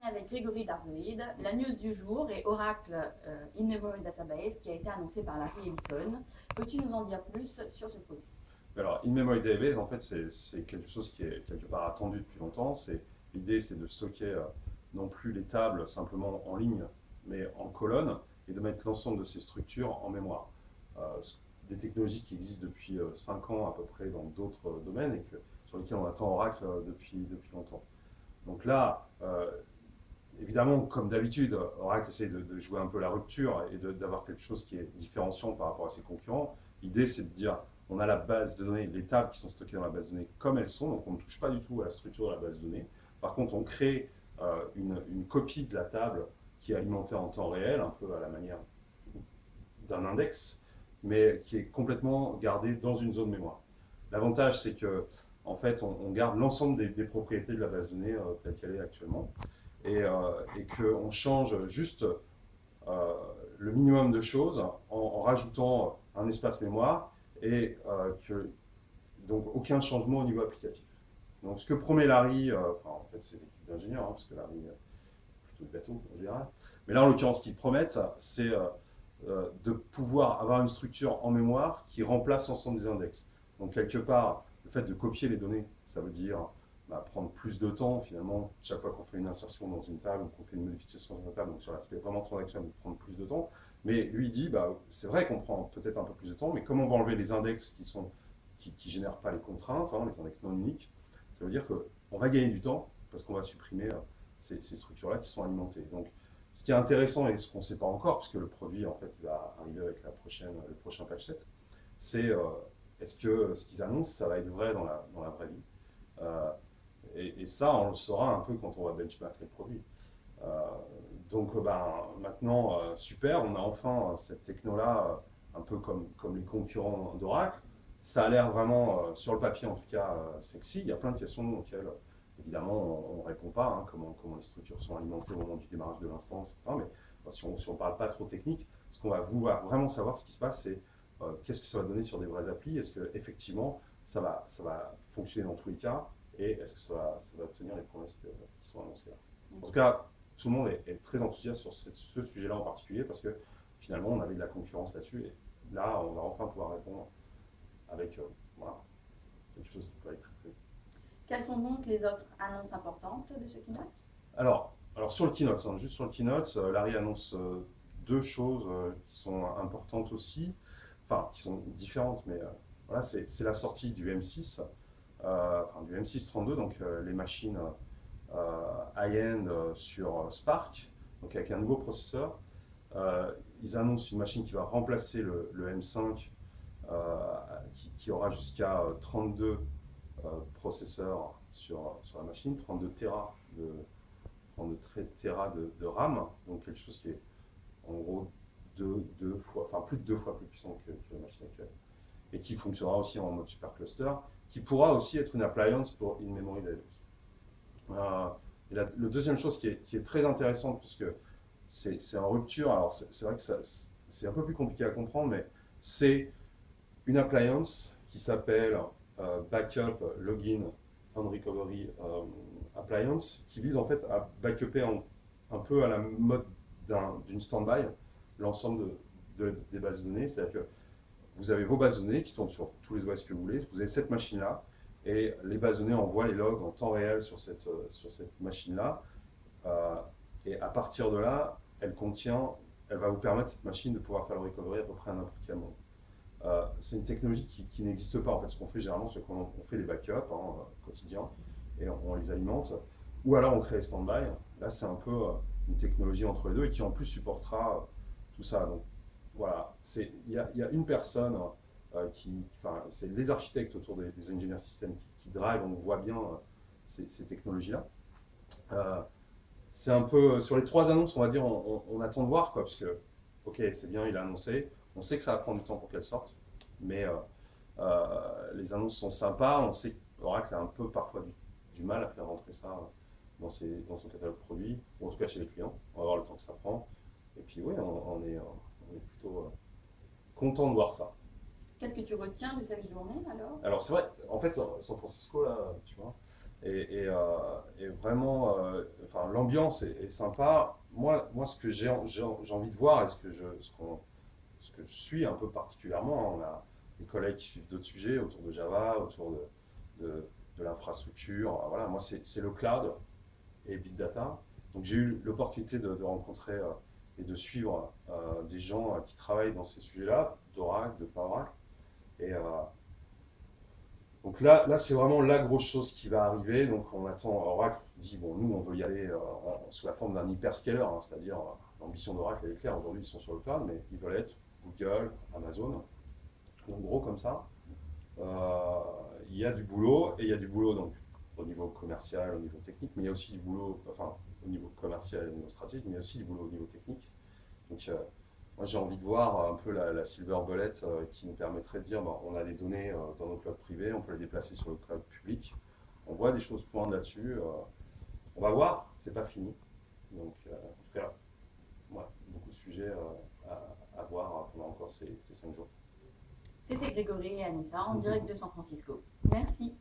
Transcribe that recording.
Avec Grégory Darzoïd, la news du jour est Oracle In-Memory Database qui a été annoncé par Larry Ellison. Peux-tu nous en dire plus sur ce produit? Alors, In-Memory Database, en fait, c'est quelque chose qui est quelque part attendu depuis longtemps. L'idée, c'est de stocker non plus les tables simplement en ligne, mais en colonne, et de mettre l'ensemble de ces structures en mémoire. Euh, des technologies qui existent depuis 5 ans à peu près dans d'autres domaines et sur lesquelles on attend Oracle depuis longtemps. Donc là, évidemment, comme d'habitude, Oracle essaie de jouer un peu la rupture et d'avoir quelque chose qui est différenciant par rapport à ses concurrents. L'idée, c'est de dire, on a la base de données, les tables qui sont stockées dans la base de données comme elles sont, donc on ne touche pas du tout à la structure de la base de données. Par contre, on crée une copie de la table qui est alimentée en temps réel, un peu à la manière d'un index, mais qui est complètement gardée dans une zone mémoire. L'avantage, c'est que en fait, on garde l'ensemble des propriétés de la base de données telle qu'elle est actuellement et qu'on change juste le minimum de choses en rajoutant un espace mémoire et que donc aucun changement au niveau applicatif. Donc ce que promet Larry, enfin en fait c'est l'équipe d'ingénieurs, hein, parce que Larry plutôt de bateau en général, mais là en l'occurrence ce qu'ils promettent c'est de pouvoir avoir une structure en mémoire qui remplace l'ensemble des index. Donc quelque part, le fait de copier les données, ça veut dire prendre plus de temps finalement, chaque fois qu'on fait une insertion dans une table ou qu'on fait une modification dans une table, donc sur l'aspect vraiment transactionnel, de prendre plus de temps. Mais lui dit, c'est vrai qu'on prend peut-être un peu plus de temps, mais comme on va enlever les index qui génèrent pas les contraintes, hein, les index non uniques, ça veut dire qu'on va gagner du temps parce qu'on va supprimer ces structures-là qui sont alimentées. Donc, ce qui est intéressant et ce qu'on ne sait pas encore, puisque le produit en fait va arriver avec le prochain patch set, c'est est-ce que ce qu'ils annoncent, ça va être vrai dans la vraie vie. Euh, et ça, on le saura un peu quand on va benchmark les produits. Euh, maintenant, super, on a enfin cette techno-là, un peu comme les concurrents d'Oracle. Ça a l'air vraiment, sur le papier en tout cas, sexy. Il y a plein de questions auxquelles, évidemment, on ne répond pas, hein, comment les structures sont alimentées au moment du démarrage de l'instance, etc. Mais si on ne parle pas trop technique, ce qu'on va vouloir vraiment savoir, ce qui se passe, c'est qu'est-ce que ça va donner sur des vraies applis. Est-ce qu'effectivement, ça va fonctionner dans tous les cas et est-ce que ça va tenir les promesses qui sont annoncées là. En tout cas, tout le monde est très enthousiaste sur ce sujet-là en particulier parce que finalement, on avait de la concurrence là-dessus et là, on va enfin pouvoir répondre avec voilà, quelque chose qui peut être très. Quelles sont donc les autres annonces importantes de ce keynote? Alors sur le keynote, hein, juste sur le keynote, Larry annonce deux choses qui sont importantes aussi, enfin qui sont différentes, mais voilà, c'est la sortie du M6, enfin, du M632, donc les machines high-end sur Spark, donc avec un nouveau processeur. Ils annoncent une machine qui va remplacer le M5, qui aura jusqu'à 32 processeurs sur la machine, 32 Tera de RAM, donc quelque chose qui est en gros deux fois, enfin plus de deux fois plus puissant que la machine actuelle, et qui fonctionnera aussi en mode supercluster, qui pourra aussi être une appliance pour in-memory database. Le deuxième chose qui est très intéressante, puisque c'est en rupture, alors c'est vrai que c'est un peu plus compliqué à comprendre, mais c'est une appliance qui s'appelle Backup Login and Recovery Appliance, qui vise en fait à backuper un peu à la mode d'une standby l'ensemble des bases de données. C'est-à-dire que vous avez vos bases de données qui tournent sur tous les OS que vous voulez, vous avez cette machine-là, et les bases de données envoient les logs en temps réel sur cette machine-là. Euh, et à partir de là, elle va vous permettre, cette machine, de pouvoir faire le recovery à peu près à n'importe quel moment. C'est une technologie qui n'existe pas. En fait, ce qu'on fait généralement, c'est qu'on fait des backups quotidiens et on les alimente. Ou alors on crée Standby. Là, c'est un peu une technologie entre les deux et qui en plus supportera tout ça. Donc voilà, y a une personne enfin, c'est les architectes autour des ingénieurs système qui drive, on voit bien ces technologies-là. Euh, c'est un peu, sur les trois annonces, on va dire, on attend de voir, quoi, parce que, ok, c'est bien, il a annoncé, on sait que ça va prendre du temps pour qu'elle sorte, mais les annonces sont sympas, on sait qu'Oracle a un peu parfois du mal à faire rentrer ça dans son catalogue de produits, ou en tout cas chez les clients, on va voir le temps que ça prend, et puis oui, on est plutôt content de voir ça. Qu'est-ce que tu retiens de cette journée alors? Alors c'est vrai, en fait, San Francisco, là, tu vois, Et vraiment, enfin, l'ambiance est sympa. Moi, ce que j'ai envie de voir et ce que je suis un peu particulièrement, hein, on a des collègues qui suivent d'autres sujets autour de Java, autour de l'infrastructure. Voilà, moi, c'est le cloud et big data. Donc j'ai eu l'opportunité de rencontrer et de suivre des gens qui travaillent dans ces sujets-là, d'Oracle, de Power. Et donc là c'est vraiment la grosse chose qui va arriver. Donc on attend, Oracle dit, bon, nous on veut y aller sous la forme d'un hyperscaler, hein, c'est-à-dire l'ambition d'Oracle elle est claire, aujourd'hui ils sont sur le cloud, mais ils veulent être Google, Amazon, donc gros comme ça. Il y a du boulot, et il y a du boulot donc au niveau commercial, au niveau technique, mais il y a aussi du boulot, enfin au niveau commercial et au niveau stratégique, mais il y a aussi du boulot au niveau technique. Donc moi j'ai envie de voir un peu la silver bullet qui nous permettrait de dire bah, on a des données dans nos clouds privés, on peut les déplacer sur le cloud public. On voit des choses poindre là-dessus. On va voir, c'est pas fini. Donc en tout cas, ouais, beaucoup de sujets à voir pendant encore ces 5 jours. C'était Grégory et Anissa en direct de San Francisco. Merci.